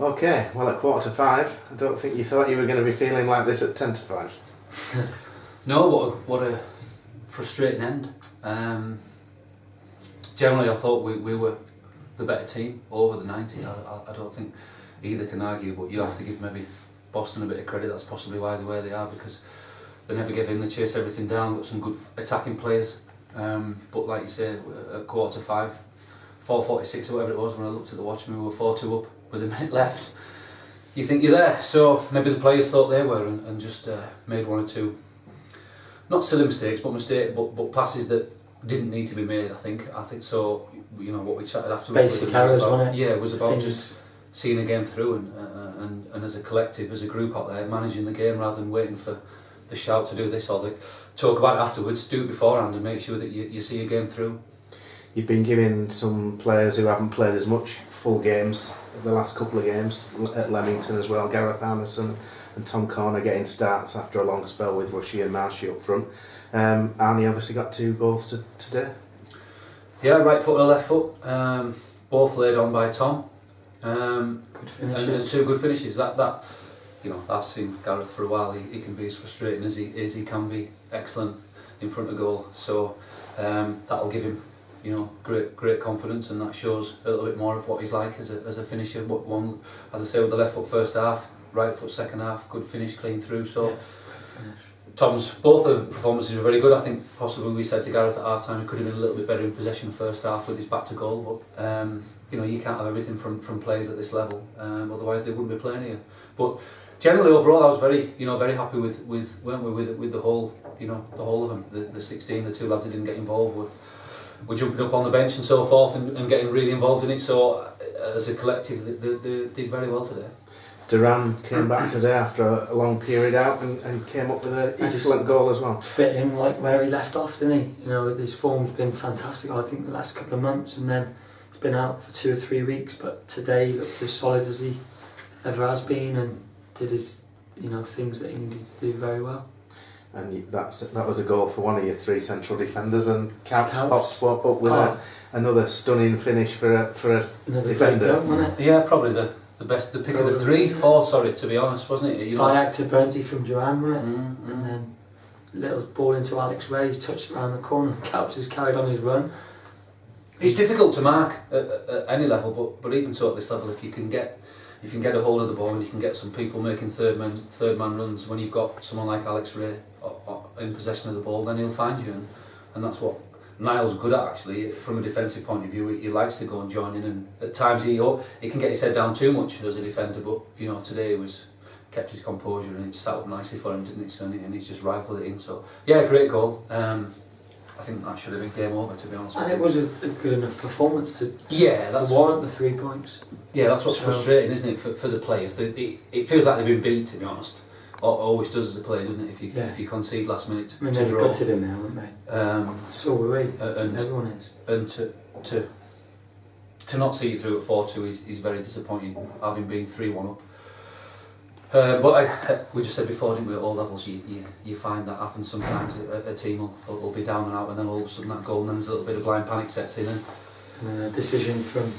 Okay, well at 4:45, I don't think you thought you were going to be feeling like this at 5:10. No, what a frustrating end. Generally I thought we were the better team over the 90. I don't think either can argue, but you have to give maybe Boston a bit of credit. That's possibly why they're where they are, because they never give in, they chase everything down, got some good attacking players. But like you say, at 4:45, 4:46 or whatever it was when I looked at the watch, we were 4-2 up with a minute left. You think you're there, so maybe the players thought they were and just made one or two, not silly mistakes, but passes that didn't need to be made. I think so. You know what we chatted afterwards. Basic errors, wasn't it? Yeah, it was about just seeing a game through and as a collective, as a group out there, managing the game rather than waiting for the shout to do this or the talk about it afterwards. Do it beforehand and make sure that you see a game through. You've been giving some players who haven't played as much full games the last couple of games at Leamington as well. Gareth Anderson and Tom Corner getting starts after a long spell with Rushy and Marshy up front. Arnie obviously got 2 goals today. Yeah, right foot and left foot, both laid on by Tom. Good finishes. And 2 good finishes. That you know, I've seen Gareth for a while. He can be as frustrating as he can be excellent in front of goal. So that'll give him, you know, great confidence, and that shows a little bit more of what he's like as a finisher. But one, as I say, with the left foot first half, right foot second half, good finish, clean through. So. Yeah. Tom's, both the performances were very good. I think possibly we said to Gareth at half time he could have been a little bit better in possession first half with his back to goal, but you know, you can't have everything from players at this level, otherwise they wouldn't be playing here. But generally overall I was very happy with the whole, you know, the whole of them, the 16, the 2 lads that didn't get involved were jumping up on the bench and so forth and getting really involved in it. So as a collective they did very well today. Darren came back today after a long period out and came up with an excellent goal as well. Fit him like where he left off, didn't he? You know, his form's been fantastic, I think, the last couple of months, and then he's been out for 2 or 3 weeks, but today he looked as solid as he ever has been and did his, you know, things that he needed to do very well. And that was a goal for one of your 3 central defenders, and Caps popped up with another stunning finish for a defender. Goal, wasn't it? Yeah, probably the pick of the 4, to be honest, wasn't it? You know, Diag to Burnsy from Joanne, wasn't it? And then little ball into Alex Ray, he's touched around the corner, Caps has carried on his run. It's difficult to mark at any level, but even so at this level, if you can get a hold of the ball and you can get some people making third man runs, when you've got someone like Alex Ray in possession of the ball, then he'll find you, and that's what Niall's good at, actually. From a defensive point of view, he likes to go and join in, and at times he can get his head down too much as a defender, but you know, today he kept his composure and it sat up nicely for him, didn't it? And he's just rifled it in. So yeah, great goal. I think that should have been game over, to be honest. And it was a good enough performance to warrant the 3 points. Yeah, that's what's frustrating, isn't it, for the players? It feels like they've been beat, to be honest. Always does as a player, doesn't it? If you concede last minute to they draw. gutted him now, weren't they? So were we. Everyone is. And to not see you through at 4-2 is very disappointing, having been 3-1 up. But we just said before, didn't we? At all levels, you find that happens sometimes. A team will be down and out, and then all of a sudden that goal, and then there's a little bit of blind panic sets in, and a decision from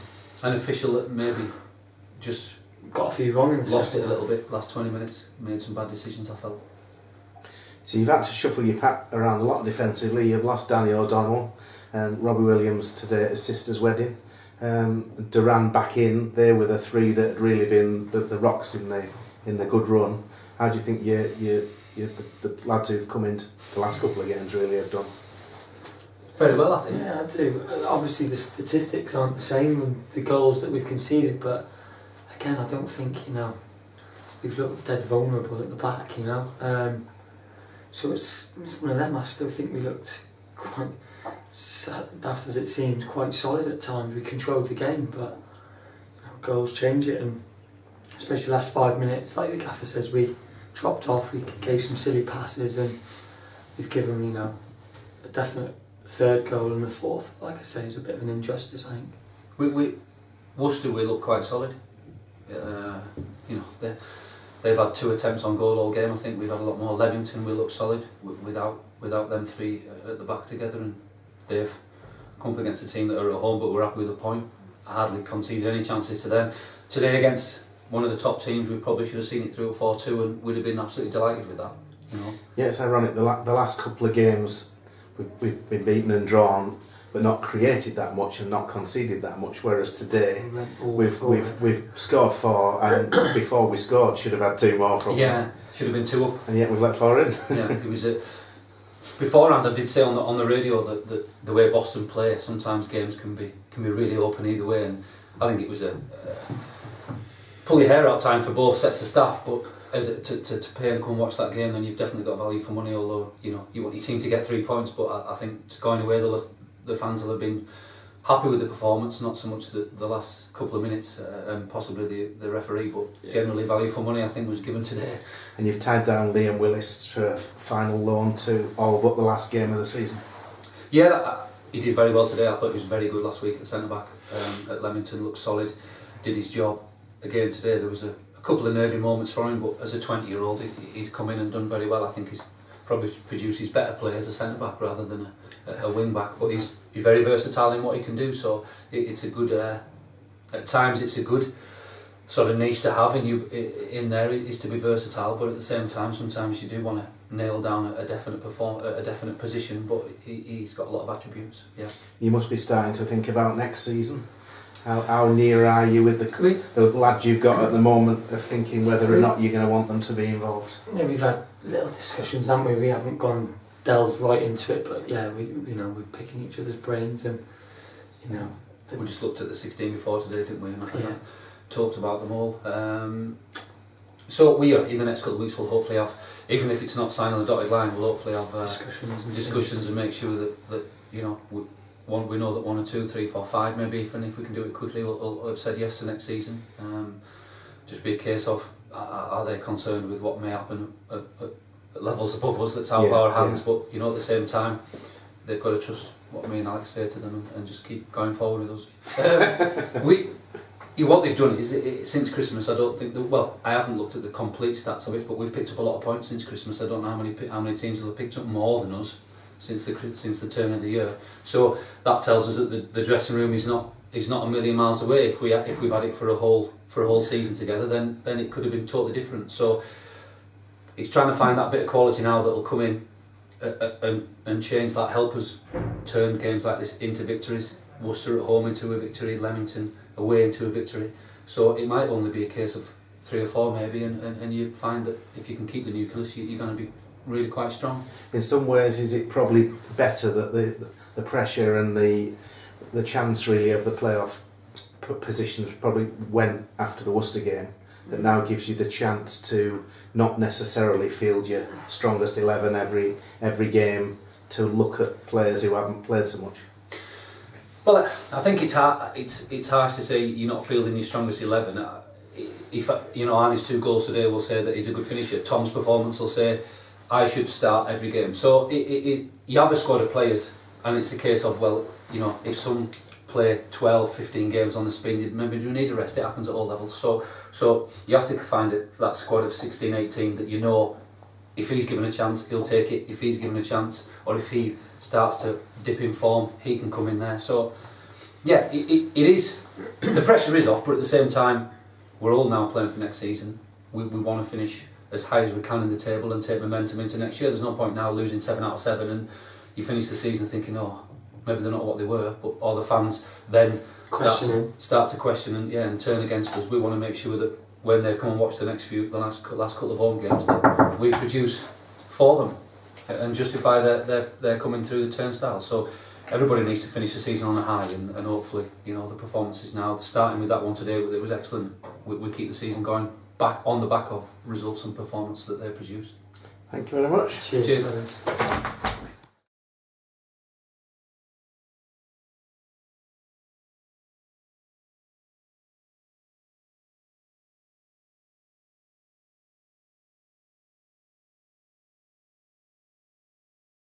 an official that maybe just got a few wrong in the lost it a little bit. Last 20 minutes, made some bad decisions, I felt. So you've had to shuffle your pack around a lot defensively. You've lost Danny O'Donnell and Robbie Williams today at his sister's wedding. Darren back in there with the 3 that had really been the rocks in the good run. How do you think the lads who've come into the last couple of games really have done? Very well, I think. Yeah, I do. Obviously the statistics aren't the same with the goals that we've conceded, but again, I don't think, you know, we've looked dead vulnerable at the back, you know. So it's one of them. I still think we looked quite, daft as it seemed, quite solid at times. We controlled the game, but you know, goals change it, and especially the last 5 minutes, like the gaffer says, we dropped off, we gave some silly passes, and we've given, you know, a definite 3rd goal, and the 4th, like I say, is a bit of an injustice, I think. Worcester, we look quite solid. You know, they've had 2 attempts on goal all game. I think we've had a lot more. Leamington, we look solid without them 3 at the back together, and they've come up against a team that are at home, but we're happy with a point. I hardly conceded any chances to them. Today against one of the top teams, we probably should have seen it through at 4-2, and we'd have been absolutely delighted with that. You know. Yeah, it's ironic. The last couple of games we've been beaten and drawn, but not created that much and not conceded that much. Whereas today we've scored 4, and before we scored should have had 2 more from them. Yeah, should have been 2 up. And yet we've let 4 in. Yeah, it was beforehand. I did say on the radio that the way Boston play, sometimes games can be really open either way, and I think it was a pull your hair out time for both sets of staff. But to pay and come and watch that game, then you've definitely got value for money. Although you want your team to get 3 points, but I think going away, the fans will have been happy with the performance, not so much the last couple of minutes and possibly the referee, but generally value for money I think was given today. And you've tied down Liam Willis for a final loan to all but the last game of the season. Yeah, he did very well today. I thought he was very good last week at centre back at Leamington. Looked solid, did his job. Again today there was a couple of nervy moments for him, but as a 20-year-old he's come in and done very well. I think he's probably produces better play as a centre back rather than a wing back, but he's very versatile in what he can do, so it's a good at times it's a good sort of niche to have in there is to be versatile, but at the same time sometimes you do want to nail down a definite position, but he's got a lot of attributes. Yeah, you must be starting to think about next season. How near are you with the lads you've got at the moment of thinking whether or not you're going to want them to be involved? Yeah, we've had little discussions, haven't we? We haven't delved right into it, but yeah, we're picking each other's brains, and we just looked at the 16 before today, didn't we? And talked about them all. So we in the next couple of weeks we'll hopefully have, even if it's not signed on the dotted line, we'll hopefully have discussions and make sure that we know that 1 or 2, 3, 4, 5 maybe, if we can do it quickly, we'll have said yes to next season. Just be a case of are they concerned with what may happen at levels above us that's out of our hands, but at the same time they've got to trust what me and Alex say to them and just keep going forward with us. What they've done is since Christmas, I don't think I haven't looked at the complete stats of it, but we've picked up a lot of points since Christmas. I don't know how many teams will have picked up more than us since the turn of the year. So that tells us that the dressing room is not a million miles away. If we've had it for a whole season together, then it could have been totally different. So it's trying to find that bit of quality now that'll come in and change that, help us turn games like this into victories. Worcester at home into a victory, Leamington away into a victory. So it might only be a case of 3 or 4 maybe, and you find that if you can keep the nucleus, you're going to be really quite strong. In some ways, is it probably better that the pressure and the chance really of the playoff positions probably went after the Worcester game, that now gives you the chance to not necessarily field your strongest 11 every game, to look at players who haven't played so much? Well, I think it's harsh to say you're not fielding your strongest 11. If Arnie's 2 goals today will say that he's a good finisher. Tom's performance will say I should start every game. So you have a squad of players, and it's a case of if some play 12, 15 games on the spin, maybe you need a rest. It happens at all levels. So you have to find that squad of 16, 18 that if he's given a chance, he'll take it. If he's given a chance, or if he starts to dip in form, he can come in there. So yeah, it is, the pressure is off, but at the same time we're all now playing for next season. We want to finish as high as we can in the table and take momentum into next year. There's no point now losing 7 out of 7 and you finish the season thinking, maybe they're not what they were, but all the fans then start to question and turn against us. We want to make sure that when they come and watch the last couple of home games, that we produce for them and justify their coming through the turnstile. So everybody needs to finish the season on a high, and hopefully the performances now, starting with that one today, it was excellent. We keep the season going back on the back of results and performance that they produce. Thank you very much. Cheers.